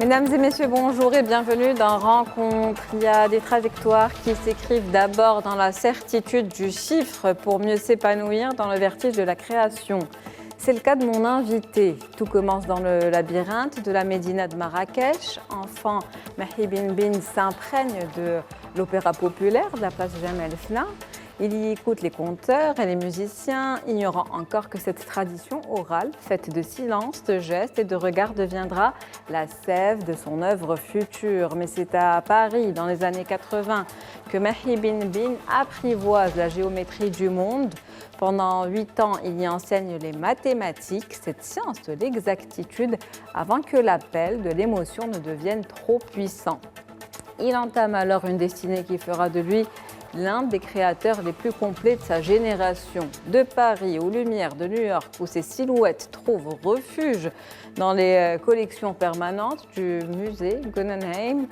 Mesdames et messieurs, bonjour et bienvenue dans Rencontre. Il y a des trajectoires qui s'écrivent d'abord dans la certitude du chiffre pour mieux s'épanouir dans le vertige de la création. C'est le cas de mon invité. Tout commence dans le labyrinthe de la Médina de Marrakech. Enfant, Mahi Bin s'imprègne de l'opéra populaire de la place Jemaa el-Fna. Il y écoute les conteurs et les musiciens, ignorant encore que cette tradition orale, faite de silence, de gestes et de regards, deviendra la sève de son œuvre future. Mais c'est à Paris, dans les années 80, que Mahi Bin apprivoise la géométrie du monde. Pendant 8 ans, il y enseigne les mathématiques, cette science de l'exactitude, avant que l'appel de l'émotion ne devienne trop puissant. Il entame alors une destinée qui fera de lui l'un des créateurs les plus complets de sa génération. De Paris aux Lumières de New York, où ses silhouettes trouvent refuge dans les collections permanentes du musée Guggenheim,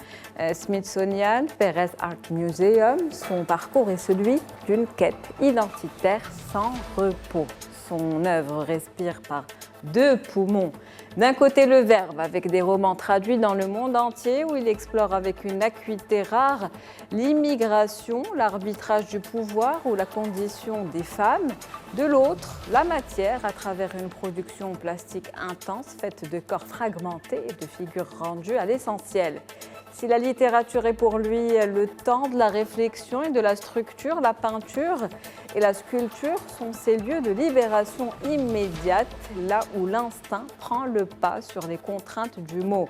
Smithsonian, Perez Art Museum, son parcours est celui d'une quête identitaire sans repos. Son œuvre respire par 2 poumons. D'un côté, le verbe, avec des romans traduits dans le monde entier, où il explore avec une acuité rare l'immigration, l'arbitrage du pouvoir ou la condition des femmes. De l'autre, la matière, à travers une production plastique intense, faite de corps fragmentés et de figures rendues à l'essentiel. Si la littérature est pour lui le temps de la réflexion et de la structure, la peinture et la sculpture sont ces lieux de libération immédiate, là où l'instinct prend le pas sur les contraintes du mot.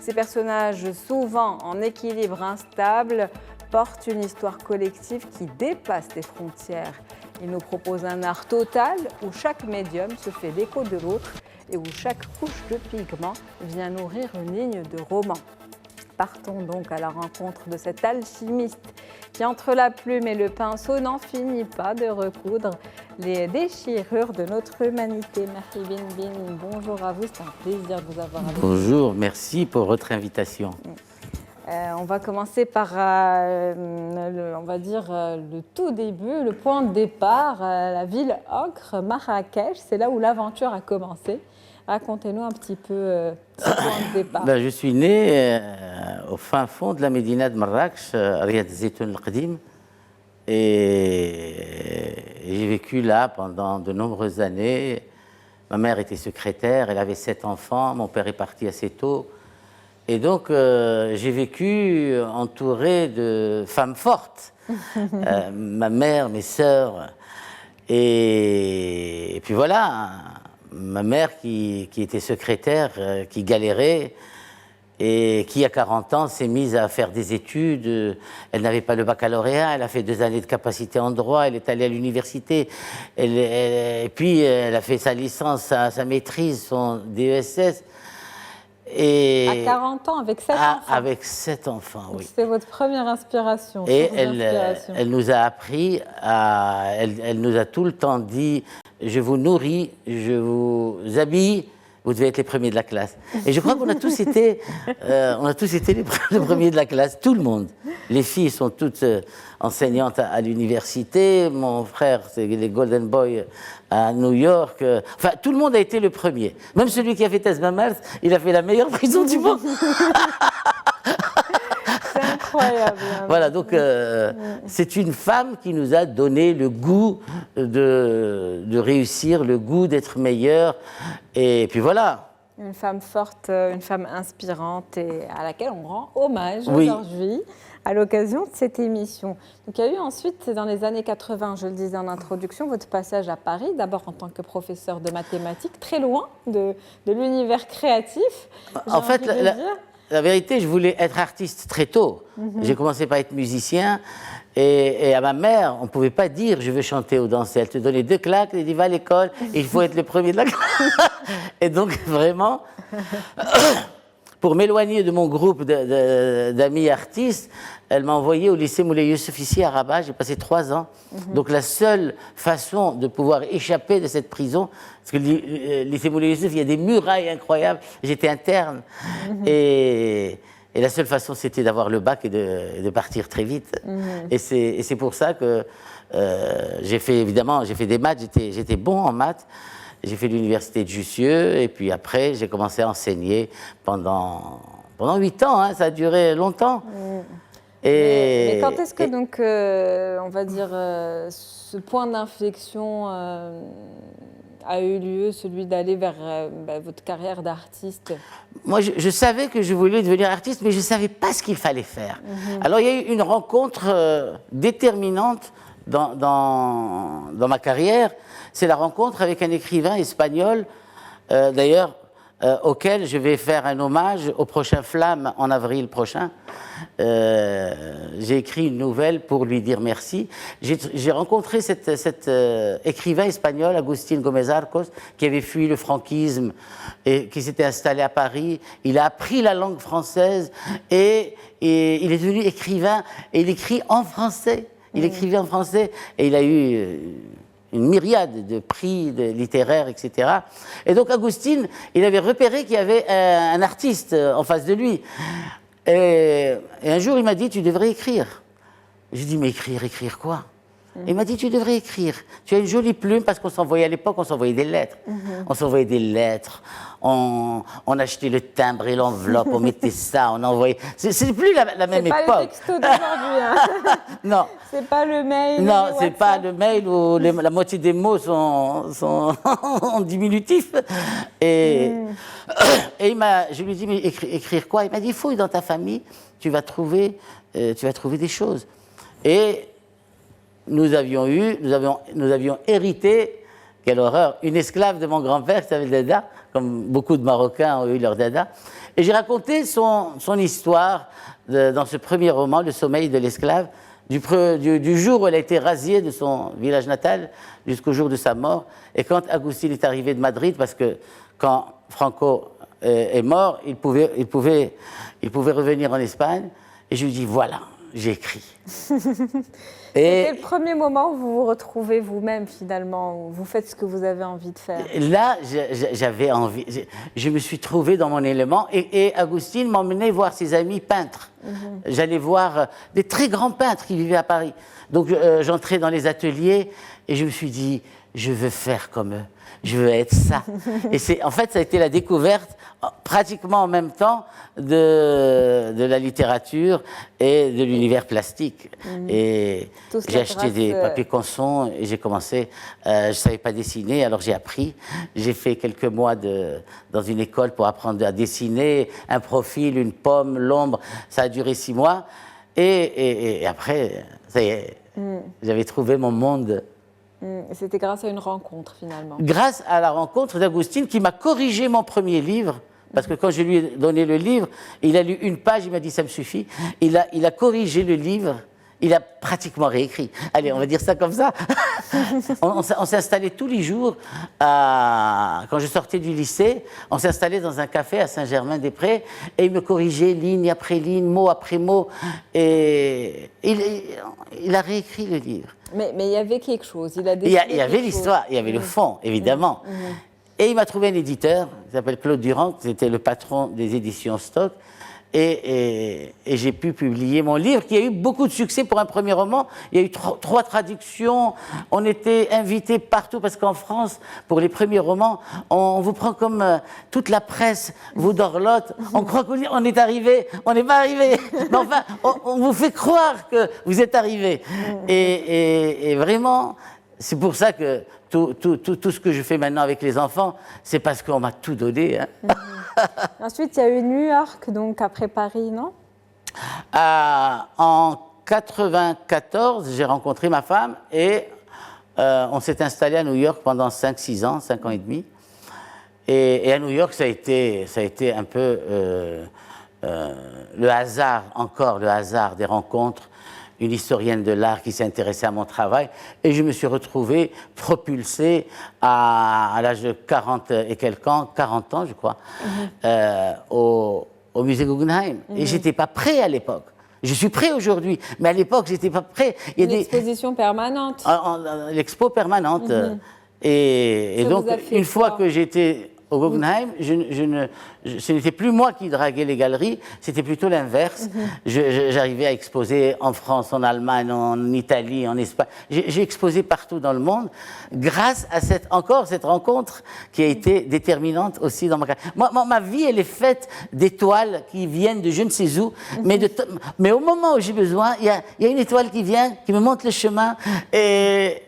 Ces personnages, souvent en équilibre instable, portent une histoire collective qui dépasse les frontières. Ils nous proposent un art total où chaque médium se fait l'écho de l'autre et où chaque couche de pigments vient nourrir une ligne de roman. Partons donc à la rencontre de cet alchimiste qui, entre la plume et le pinceau, n'en finit pas de recoudre les déchirures de notre humanité. Mahi Bin, bonjour à vous, c'est un plaisir de vous avoir avec nous. Bonjour, merci pour votre invitation. On va commencer par, on va dire, le tout début, le point de départ, la ville ocre, Marrakech, c'est là où l'aventure a commencé. Racontez-nous un petit peu ce point de départ. Je suis né au fin fond de la Médina de Marrakech, Riad Zitoun el-Qadim, et j'ai vécu là pendant de nombreuses années. Ma mère était secrétaire, elle avait 7 enfants, mon père est parti assez tôt. Et donc j'ai vécu entouré de femmes fortes, ma mère, mes sœurs, et puis voilà. Ma mère qui était secrétaire, qui galérait et qui, à 40 ans, s'est mise à faire des études. Elle n'avait pas le baccalauréat, elle a fait 2 années de capacité en droit, elle est allée à l'université. Et puis, elle a fait sa licence, sa maîtrise, son DESS. Et à 40 ans, avec 7 enfants. Avec 7 enfants, oui. C'était votre première inspiration. Et elle nous a appris, elle nous a tout le temps dit, je vous nourris, je vous habille, vous devez être les premiers de la classe. Et je crois qu'on a tous été, les premiers de la classe, tout le monde. Les filles sont toutes enseignantes à l'université, mon frère, c'est les Golden Boys à New York. Enfin, tout le monde a été le premier. Même celui qui a fait Tasmamars, il a fait la meilleure prison du monde. C'est incroyable. Voilà, donc c'est une femme qui nous a donné le goût de réussir, le goût d'être meilleur. Et puis voilà. Une femme forte, une femme inspirante et à laquelle on rend hommage aujourd'hui à l'occasion de cette émission. Donc il y a eu ensuite, dans les années 80, je le disais en introduction, votre passage à Paris, d'abord en tant que professeur de mathématiques, très loin de l'univers créatif. En fait, la vérité, je voulais être artiste très tôt. J'ai commencé par être musicien et à ma mère, on ne pouvait pas dire je veux chanter ou danser. Elle te donnait 2 claques, elle dit va à l'école et il faut être le premier de la classe. Et donc vraiment, pour m'éloigner de mon groupe d'amis artistes, elle m'a envoyé au lycée Moulay Youssef ici à Rabat. J'ai passé 3 ans. Donc la seule façon de pouvoir échapper de cette prison, parce que le lycée Moulay Youssef, il y a des murailles incroyables. J'étais interne. Et la seule façon, c'était d'avoir le bac et de partir très vite. Et c'est pour ça que j'ai fait des maths. J'étais bon en maths. J'ai fait l'université de Jussieu et puis après, j'ai commencé à enseigner pendant pendant 8 ans, hein, ça a duré longtemps. Mais quand est-ce que, donc, on va dire, ce point d'inflexion a eu lieu, celui d'aller vers votre carrière d'artiste? Moi, je savais que je voulais devenir artiste, mais je ne savais pas ce qu'il fallait faire. Alors, il y a eu une rencontre déterminante dans ma carrière. C'est la rencontre avec un écrivain espagnol, d'ailleurs, auquel je vais faire un hommage au prochain Flamme en avril prochain. J'ai écrit une nouvelle pour lui dire merci. J'ai rencontré cet écrivain espagnol, Agustín Gómez Arcos, qui avait fui le franquisme et qui s'était installé à Paris. Il a appris la langue française et il est devenu écrivain et il écrit en français. Il écrivait en français et il a eu une myriade de prix littéraires, etc. Et donc, Agustín, il avait repéré qu'il y avait un artiste en face de lui. Et un jour, il m'a dit, tu devrais écrire. J'ai dit, mais écrire quoi? Il m'a dit, tu devrais écrire. Tu as une jolie plume, parce qu'on s'envoyait à l'époque, on s'envoyait des lettres. On s'envoyait des lettres, on achetait le timbre et l'enveloppe, on mettait ça, on envoyait. C'est plus la même époque. C'est pas les textos d'aujourd'hui. Hein. Non. C'est pas le mail. Non, c'est pas le mail où la moitié des mots sont en diminutif. Et je lui ai dit, mais écrire quoi? Il m'a dit, fouille dans ta famille, tu vas trouver des choses. Et nous avions hérité, quelle horreur, une esclave de mon grand-père qui s'appelle Dada, comme beaucoup de Marocains ont eu leur Dada. Et j'ai raconté son histoire dans ce premier roman, Le sommeil de l'esclave, du jour où elle a été rasiée de son village natal jusqu'au jour de sa mort. Et quand Agustín est arrivé de Madrid, parce que quand Franco est mort, il pouvait revenir en Espagne, et je lui dis, voilà, j'ai écrit. C'était le premier moment où vous vous retrouvez vous-même, finalement, où vous faites ce que vous avez envie de faire. Là, j'avais envie. Je me suis trouvé dans mon élément. Et Agustín m'emmenait voir ses amis peintres. J'allais voir des très grands peintres qui vivaient à Paris. Donc, j'entrais dans les ateliers et je me suis dit, je veux faire comme eux. Je veux être ça. Et en fait, ça a été la découverte, pratiquement en même temps, de la littérature et de l'univers plastique. Et j'ai acheté des papiers Canson et j'ai commencé. Je ne savais pas dessiner, alors j'ai appris. J'ai fait quelques mois dans une école pour apprendre à dessiner, un profil, une pomme, l'ombre. Ça a duré 6 mois. Et après, ça y est, j'avais trouvé mon monde. C'était grâce à une rencontre, finalement. Grâce à la rencontre d'Agustín qui m'a corrigé mon premier livre, parce que quand je lui ai donné le livre, il a lu une page, il m'a dit ça me suffit. Il a corrigé le livre, il a pratiquement réécrit. Allez, on va dire ça comme ça. On s'est installé tous les jours, quand je sortais du lycée, on s'est installé dans un café à Saint-Germain-des-Prés et il me corrigeait ligne après ligne, mot après mot. Et il a réécrit le livre. Mais il y avait quelque chose, il y avait l'histoire, il y avait le fond, évidemment. Et il m'a trouvé un éditeur, qui s'appelle Claude Durand, qui était le patron des éditions Stock. Et j'ai pu publier mon livre, qui a eu beaucoup de succès pour un premier roman. Il y a eu 3 traductions, on était invités partout, parce qu'en France, pour les premiers romans, on vous prend comme toute la presse, vous dorlote, on croit qu'on est arrivé, on n'est pas arrivé. Mais enfin, on vous fait croire que vous êtes arrivé. Et vraiment, c'est pour ça que tout ce que je fais maintenant avec les enfants, c'est parce qu'on m'a tout donné. Hein. Ensuite, il y a eu New York, donc après Paris, non? En 94, j'ai rencontré ma femme et on s'est installé à New York pendant 5-6 ans, 5 ans et demi. Et à New York, ça a été un peu le hasard des rencontres. Une historienne de l'art qui s'est intéressée à mon travail. Et je me suis retrouvé propulsé à l'âge de 40 et quelques ans, 40 ans je crois, au musée Guggenheim. Et je n'étais pas prêt à l'époque. Je suis prêt aujourd'hui, mais à l'époque, je n'étais pas prêt. Il y a une exposition permanente. L'expo permanente. Et donc, une fois que j'étais Au Guggenheim, ce n'était plus moi qui draguais les galeries, c'était plutôt l'inverse. J'arrivais à exposer en France, en Allemagne, en Italie, en Espagne. J'ai exposé partout dans le monde grâce à cette rencontre qui a été déterminante aussi dans ma carrière. Ma vie, elle est faite d'étoiles qui viennent de je ne sais où, mais au moment où j'ai besoin, il y a une étoile qui vient, qui me montre le chemin, et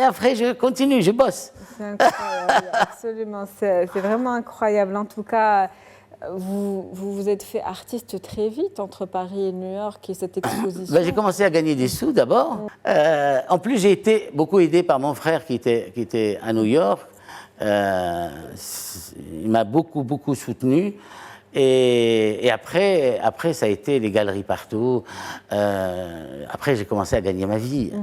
après je continue, je bosse. C'est incroyable, absolument. C'est vraiment incroyable. En tout cas, vous vous êtes fait artiste très vite entre Paris et New York et cette exposition. J'ai commencé à gagner des sous d'abord. En plus, j'ai été beaucoup aidé par mon frère qui était à New York. Il m'a beaucoup soutenu. Et après, ça a été les galeries partout. Après, j'ai commencé à gagner ma vie.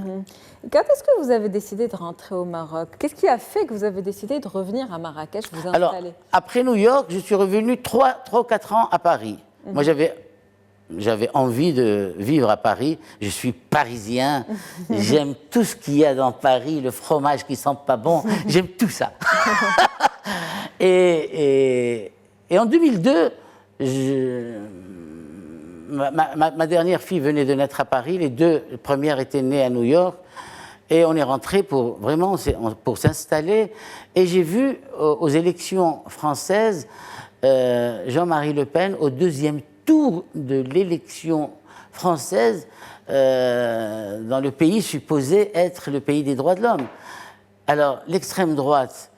Quand est-ce que vous avez décidé de rentrer au Maroc? Qu'est-ce qui a fait que vous avez décidé de revenir à Marrakech, vous installer? Alors, après New York, je suis revenu 3 ou 4 ans à Paris. Moi, j'avais envie de vivre à Paris. Je suis parisien. J'aime tout ce qu'il y a dans Paris, le fromage qui sent pas bon. J'aime tout ça. Et en 2002, ma dernière fille venait de naître à Paris. Les 2 premières étaient nées à New York. Et on est rentré pour s'installer. Et j'ai vu aux élections françaises Jean-Marie Le Pen au 2e tour de l'élection française dans le pays supposé être le pays des droits de l'homme. Alors, l'extrême droite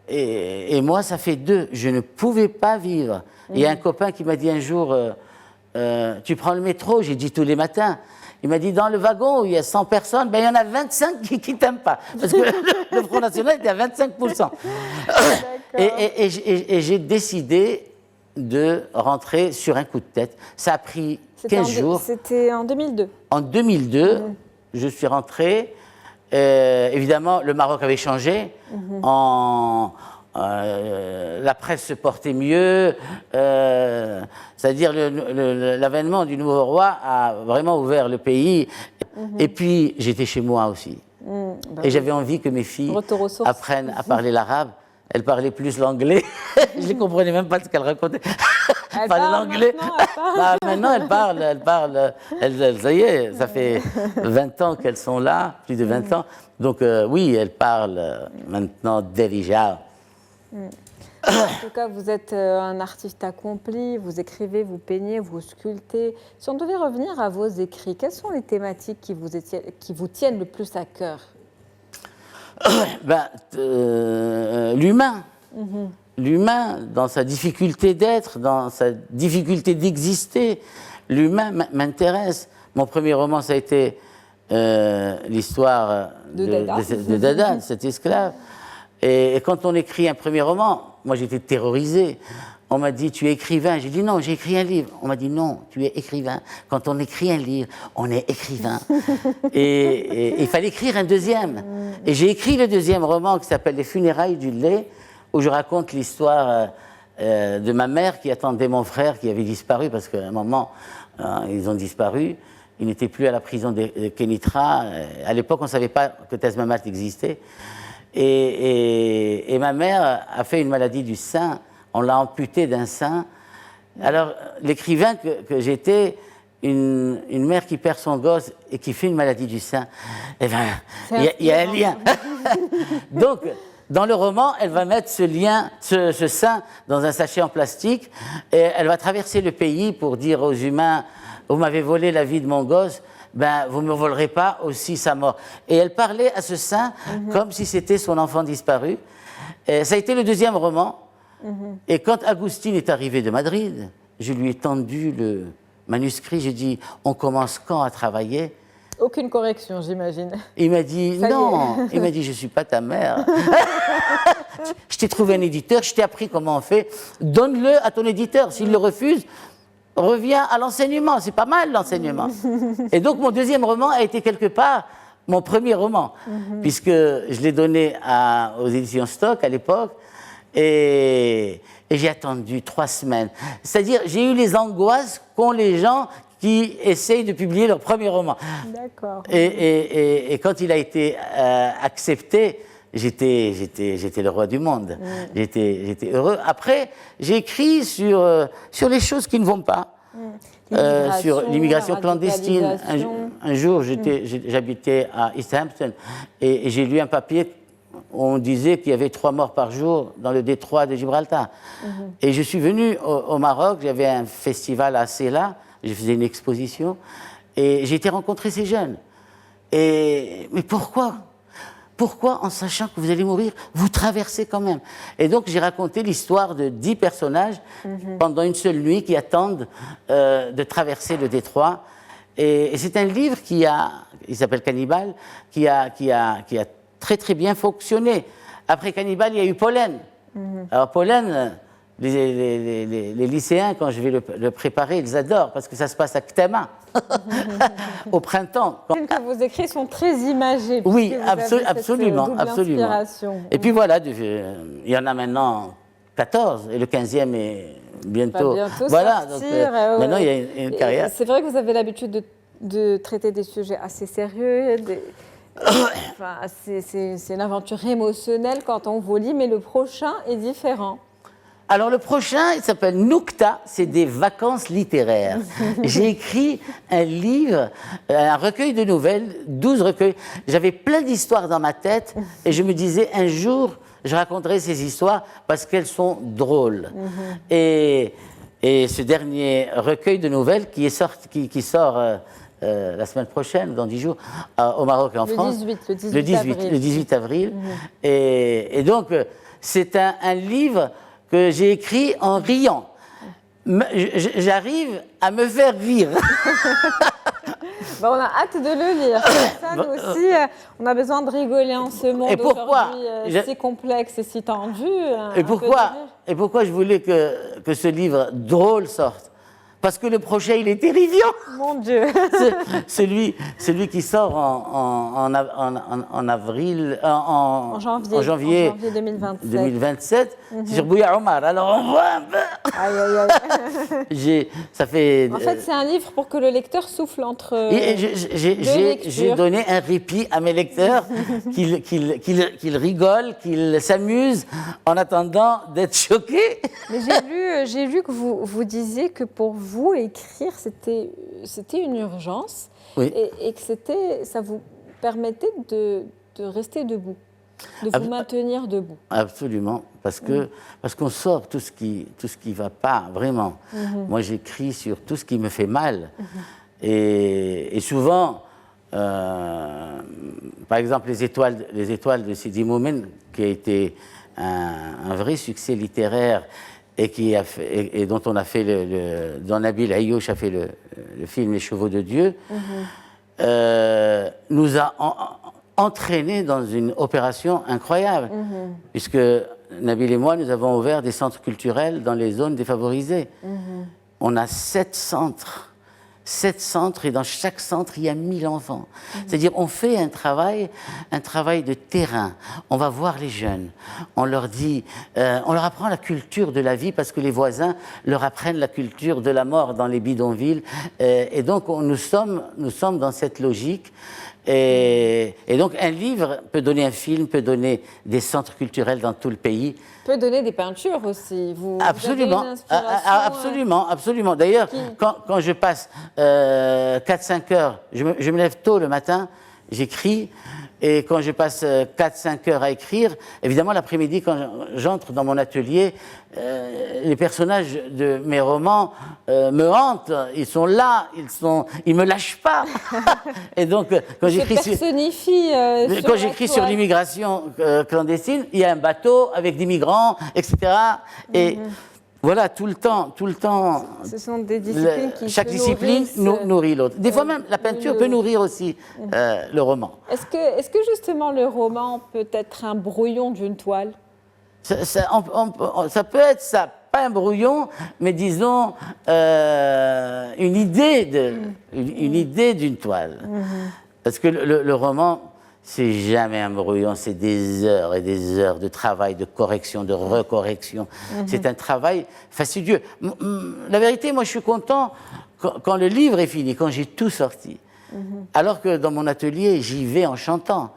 et moi, ça fait 2. Je ne pouvais pas vivre. Il y a un copain qui m'a dit un jour, tu prends le métro? J'ai dit tous les matins. Il m'a dit, dans le wagon où il y a 100 personnes, il y en a 25 qui ne t'aiment pas. Parce que le Front National était à 25%. Et j'ai décidé de rentrer sur un coup de tête. Ça a pris 15 jours. C'était en 2002. En 2002, je suis rentré. Évidemment, le Maroc avait changé. La presse se portait mieux, c'est-à-dire l'avènement du nouveau roi a vraiment ouvert le pays. Et puis, j'étais chez moi aussi. Et j'avais envie que mes filles apprennent à parler l'arabe. Elles parlaient plus l'anglais. Je ne comprenais même pas ce qu'elles racontaient. Elles parlaient l'anglais. Maintenant, elles parlent. Ça y est, ça fait 20 ans qu'elles sont là, plus de 20 ans. Donc oui, elles parlent maintenant déjà. En tout cas, vous êtes un artiste accompli, vous écrivez, vous peignez, vous sculptez. Si on devait revenir à vos écrits, quelles sont les thématiques qui vous tiennent le plus à cœur? L'humain. L'humain, dans sa difficulté d'être, dans sa difficulté d'exister. L'humain m'intéresse. Mon premier roman, ça a été l'histoire de Dada, de cet esclave. Et quand on écrit un premier roman, moi j'étais terrorisé. On m'a dit, tu es écrivain. J'ai dit, non, j'ai écrit un livre. On m'a dit, non, tu es écrivain. Quand on écrit un livre, on est écrivain. Et il fallait écrire un deuxième. Et j'ai écrit le deuxième roman qui s'appelle Les funérailles du lait, où je raconte l'histoire de ma mère qui attendait mon frère qui avait disparu, parce qu'à un moment, ils ont disparu. Ils n'étaient plus à la prison de Kénitra. À l'époque, on ne savait pas que Thès Mamat existait. Et ma mère a fait une maladie du sein. On l'a amputée d'un sein. Alors, l'écrivain que j'étais, une mère qui perd son gosse et qui fait une maladie du sein, eh ben, il y a un lien. Donc, dans le roman, elle va mettre ce lien, ce sein, dans un sachet en plastique, et elle va traverser le pays pour dire aux humains, vous m'avez volé la vie de mon gosse, ben, vous ne me volerez pas aussi sa mort. Et elle parlait à ce sein comme si c'était son enfant disparu. Et ça a été le deuxième roman. Et quand Agustin est arrivé de Madrid, je lui ai tendu le manuscrit, j'ai dit, on commence quand à travailler? Aucune correction, j'imagine. Il m'a dit, non, il m'a dit, je ne suis pas ta mère. Je t'ai trouvé un éditeur, je t'ai appris comment on fait, donne-le à ton éditeur. S'il le refuse, reviens à l'enseignement, c'est pas mal l'enseignement. Et donc mon deuxième roman a été quelque part mon premier roman, puisque je l'ai donné aux éditions Stock à l'époque, et j'ai attendu 3 semaines. C'est-à-dire, j'ai eu les angoisses qu'ont les gens qui essayent de publier leur premier roman. D'accord. Et quand il a été accepté, j'étais le roi du monde. J'étais heureux. Après, j'ai écrit sur les choses qui ne vont pas. Sur l'immigration clandestine. Un jour, j'habitais à East Hampton et j'ai lu un papier où on disait qu'il y avait 3 morts par jour dans le détroit de Gibraltar. Et je suis venu au Maroc, j'avais un festival à Ceuta, je faisais une exposition et j'ai été rencontrer ces jeunes. Mais pourquoi ? Pourquoi, en sachant que vous allez mourir, vous traversez quand même? Et donc, j'ai raconté l'histoire de 10 personnages pendant une seule nuit qui attendent de traverser le détroit. Et c'est un livre il s'appelle Cannibal, qui a très très bien fonctionné. Après Cannibal, il y a eu Pollen. Alors Pollen, les lycéens, quand je vais le préparer, ils adorent parce que ça se passe à Ktama, au printemps. Vos écrits sont très imagés. Oui, absolument. Et puis voilà, il y en a maintenant 14 et le 15e est bientôt. Voilà, donc maintenant il y a une carrière. C'est vrai que vous avez l'habitude de traiter des sujets assez sérieux. Enfin, c'est une aventure émotionnelle quand on vous lit, mais le prochain est différent. Alors le prochain, il s'appelle Nukta, c'est des vacances littéraires. J'ai écrit un livre, un recueil de nouvelles, 12 recueils. J'avais plein d'histoires dans ma tête et je me disais un jour, je raconterai ces histoires parce qu'elles sont drôles. Et ce dernier recueil de nouvelles qui sort la semaine prochaine, dans 10 jours, au Maroc et en France. Le 18 avril. Et donc, c'est un livre que j'ai écrit en riant. J'arrive à me faire rire. On a hâte de le lire. Ça, nous aussi, on a besoin de rigoler en ce monde aujourd'hui si complexe et si tendu. Et pourquoi je voulais que ce livre drôle sorte? Parce que le prochain, il est terrifiant. Mon Dieu. celui qui sort en janvier 2027 c'est sur Bouya Omar. Alors on voit un peu. Aïe. Ça fait. En fait, c'est un livre pour que le lecteur souffle entre. J'ai donné un répit à mes lecteurs, qu'ils rigolent, qu'ils s'amusent en attendant d'être choqués. Mais j'ai lu que vous disiez que pour vous, écrire, c'était une urgence, oui. et que ça vous permettait de rester debout, de vous maintenir debout. Absolument, parce qu'on sort tout ce qui va pas, vraiment. Moi, j'écris sur tout ce qui me fait mal. Et souvent, par exemple, les étoiles de Sidi Moumen, qui a été un vrai succès littéraire, et dont on a fait dont Nabil Ayouch a fait le film Les Chevaux de Dieu, nous a entraînés dans une opération incroyable, puisque Nabil et moi, nous avons ouvert des centres culturels dans les zones défavorisées. On a 7 centres et dans chaque centre, il y a 1000 enfants. C'est-à-dire, on fait un travail de terrain. On va voir les jeunes. On leur dit, on leur apprend la culture de la vie parce que les voisins leur apprennent la culture de la mort dans les bidonvilles. Et donc, nous sommes dans cette logique. Et donc, un livre peut donner un film, peut donner des centres culturels dans tout le pays. Peut donner des peintures aussi. Absolument, absolument. D'ailleurs, quand je passe 4-5 heures, je me lève tôt le matin, j'écris, et quand je passe 4-5 heures à écrire, évidemment l'après-midi, quand j'entre dans mon atelier, les personnages de mes romans me hantent, ils sont là, ils me lâchent pas. Et donc, quand j'écris sur l'immigration clandestine, il y a un bateau avec des migrants, etc. Et voilà, tout le temps. Ce sont des disciplines chaque discipline nourrit l'autre. Des fois même, la peinture peut nourrir aussi le roman. Est-ce que justement le roman peut être un brouillon d'une toile? Ça peut être ça, pas un brouillon, mais disons une idée d'une toile. Parce que le roman, c'est jamais un brouillon, c'est des heures et des heures de travail, de correction, de recorrection. C'est un travail fastidieux. La vérité, moi, je suis content quand le livre est fini, quand j'ai tout sorti. Alors que dans mon atelier, j'y vais en chantant.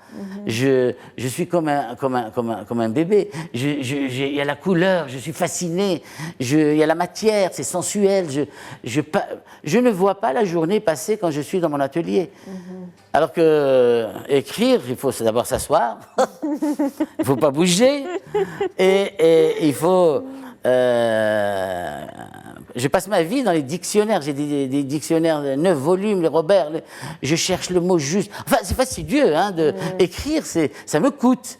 Je suis comme un bébé. Il y a la couleur, je suis fasciné. Il y a la matière, c'est sensuel. Je ne vois pas la journée passer quand je suis dans mon atelier. Alors que écrire, il faut d'abord s'asseoir, il ne faut pas bouger, et il faut... je passe ma vie dans les dictionnaires. J'ai des dictionnaires de 9 volumes, les Robert. Je cherche le mot juste. Enfin, c'est fastidieux hein, d'écrire, ça me coûte.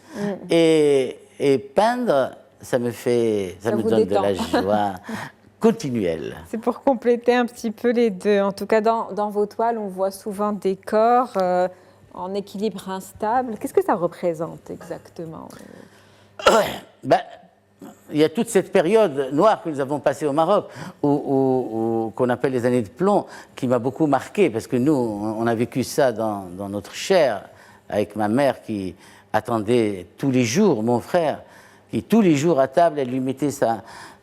Et peindre, ça me donne de la joie continuelle. C'est pour compléter un petit peu les deux. En tout cas, dans vos toiles, on voit souvent des corps en équilibre instable. Qu'est-ce que ça représente exactement? Il y a toute cette période noire que nous avons passée au Maroc, qu'on appelle les années de plomb, qui m'a beaucoup marqué, parce que nous, on a vécu ça dans notre chair, avec ma mère qui attendait tous les jours, mon frère, qui tous les jours à table, elle lui mettait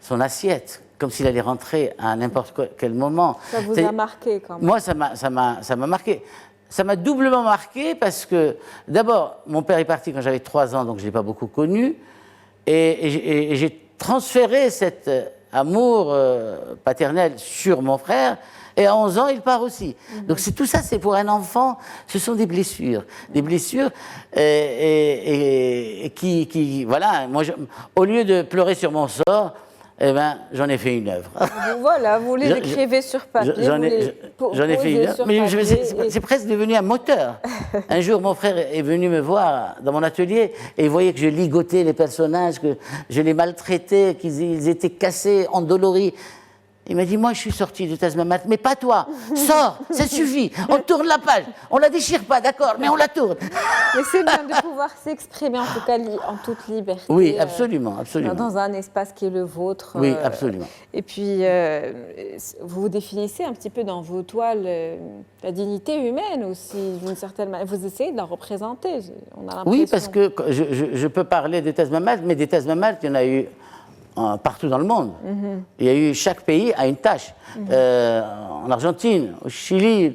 son assiette, comme s'il allait rentrer à n'importe quel moment. Ça vous a marqué quand même? Moi, ça m'a marqué. Ça m'a doublement marqué parce que, d'abord, mon père est parti quand j'avais 3 ans, donc je ne l'ai pas beaucoup connu. Et j'ai transféré cet amour paternel sur mon frère. Et à 11 ans, il part aussi. Donc tout ça, c'est pour un enfant, ce sont des blessures. Des blessures qui voilà, moi, au lieu de pleurer sur mon sort, eh ben, j'en ai fait une œuvre. Voilà, vous les écrivez sur papier. J'en ai fait une œuvre, mais c'est presque devenu un moteur. Un jour, mon frère est venu me voir dans mon atelier et il voyait que je ligotais les personnages, que je les maltraitais, qu'ils étaient cassés, endoloris. Il m'a dit, moi je suis sorti de Tazmamat, mais pas toi, sors, ça suffit, on tourne la page, on la déchire pas, d'accord, mais on la tourne. Mais c'est bien de pouvoir s'exprimer en tout cas en toute liberté. Oui, absolument, absolument. Dans un espace qui est le vôtre. Oui, absolument. Et puis, vous définissez un petit peu dans vos toiles la dignité humaine aussi, d'une certaine manière. Vous essayez de la représenter, on a l'impression. Oui, parce que je peux parler des Tazmamat, mais des Tazmamat, il y en a eu partout dans le monde. Il y a eu, chaque pays a une tâche. En Argentine, au Chili,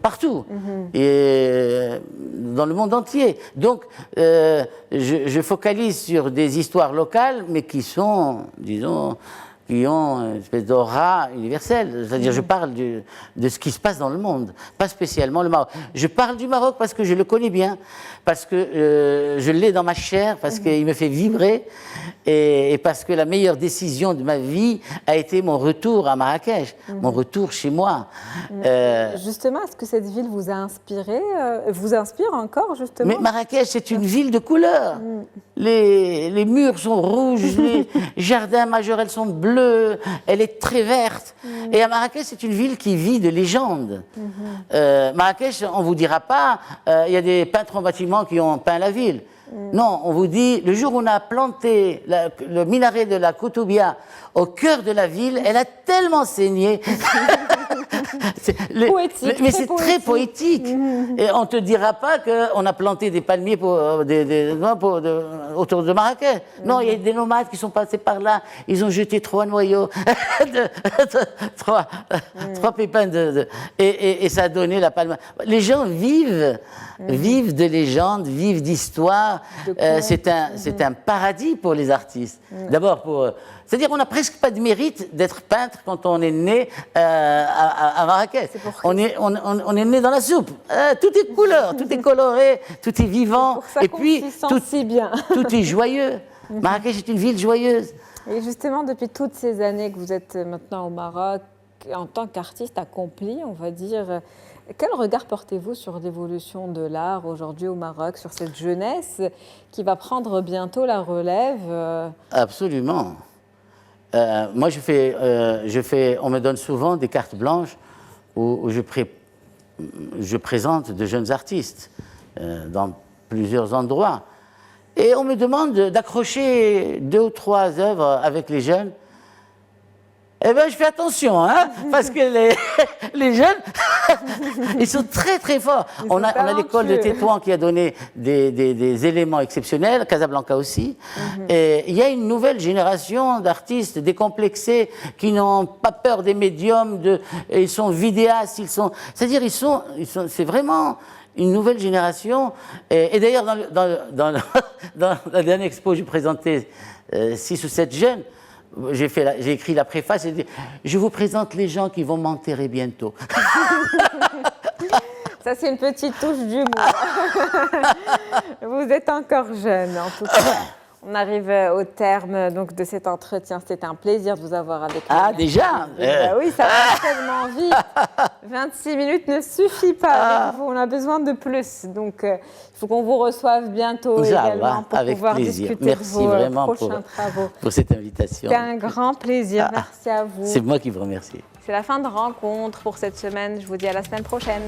partout. Et dans le monde entier. Donc, je focalise sur des histoires locales, mais qui sont, disons, qui ont une espèce d'aura universelle. C'est-à-dire, je parle de ce qui se passe dans le monde, pas spécialement le Maroc. Je parle du Maroc parce que je le connais bien, parce que je l'ai dans ma chair, parce qu'il me fait vibrer, et parce que la meilleure décision de ma vie a été mon retour à Marrakech, mon retour chez moi. Justement, est-ce que cette ville vous a inspiré, vous inspire encore, justement? Mais Marrakech, c'est une ville de couleurs. Les murs sont rouges, les jardins majorels sont bleus, elle est très verte. Et à Marrakech, c'est une ville qui vit de légendes. Marrakech, on ne vous dira pas, il y a des peintres en bâtiment qui ont peint la ville. Non, on vous dit, le jour où on a planté le minaret de la Koutoubia au cœur de la ville, elle a tellement saigné. Mais c'est très poétique. Et on ne te dira pas qu'on a planté des palmiers autour de Marrakech. Non, il y a des nomades qui sont passés par là. Ils ont jeté 3 noyaux, 3 pépins et ça a donné la palme. Les gens vivent de légendes, vivent d'histoires. C'est un paradis pour les artistes. D'abord c'est-à-dire qu'on n'a presque pas de mérite d'être peintre quand on est né à Marrakech. On est né dans la soupe. Tout est couleur, tout est coloré, tout est vivant. Et puis, tout est joyeux. Marrakech est une ville joyeuse. Et justement, depuis toutes ces années que vous êtes maintenant au Maroc, en tant qu'artiste accompli, on va dire, quel regard portez-vous sur l'évolution de l'art aujourd'hui au Maroc, sur cette jeunesse qui va prendre bientôt la relève? Absolument. Moi, on me donne souvent des cartes blanches où je présente de jeunes artistes dans plusieurs endroits. Et on me demande d'accrocher 2 ou 3 œuvres avec les jeunes. Eh bien, je fais attention, hein, parce que les jeunes, ils sont très très forts. On a l'école de Tétouan qui a donné des éléments exceptionnels, Casablanca aussi. Et il y a une nouvelle génération d'artistes décomplexés qui n'ont pas peur des médiums, ils sont vidéastes, c'est-à-dire c'est vraiment une nouvelle génération. Et d'ailleurs, dans la dernière expo, j'ai présenté 6 ou 7 jeunes. J'ai écrit la préface et dit « Je vous présente les gens qui vont m'enterrer bientôt ». Ça, c'est une petite touche d'humour. Vous êtes encore jeune, en tout cas. On arrive au terme donc, de cet entretien. C'était un plaisir de vous avoir avec nous. Ah, déjà Oui, ça va tellement vite. 26 minutes ne suffit pas avec vous. On a besoin de plus. Donc, il faut qu'on vous reçoive bientôt également pour avec pouvoir plaisir. discuter Merci de vos vraiment prochains travaux. pour cette invitation. C'était un grand plaisir. Merci à vous. C'est moi qui vous remercie. C'est la fin de rencontre pour cette semaine. Je vous dis à la semaine prochaine.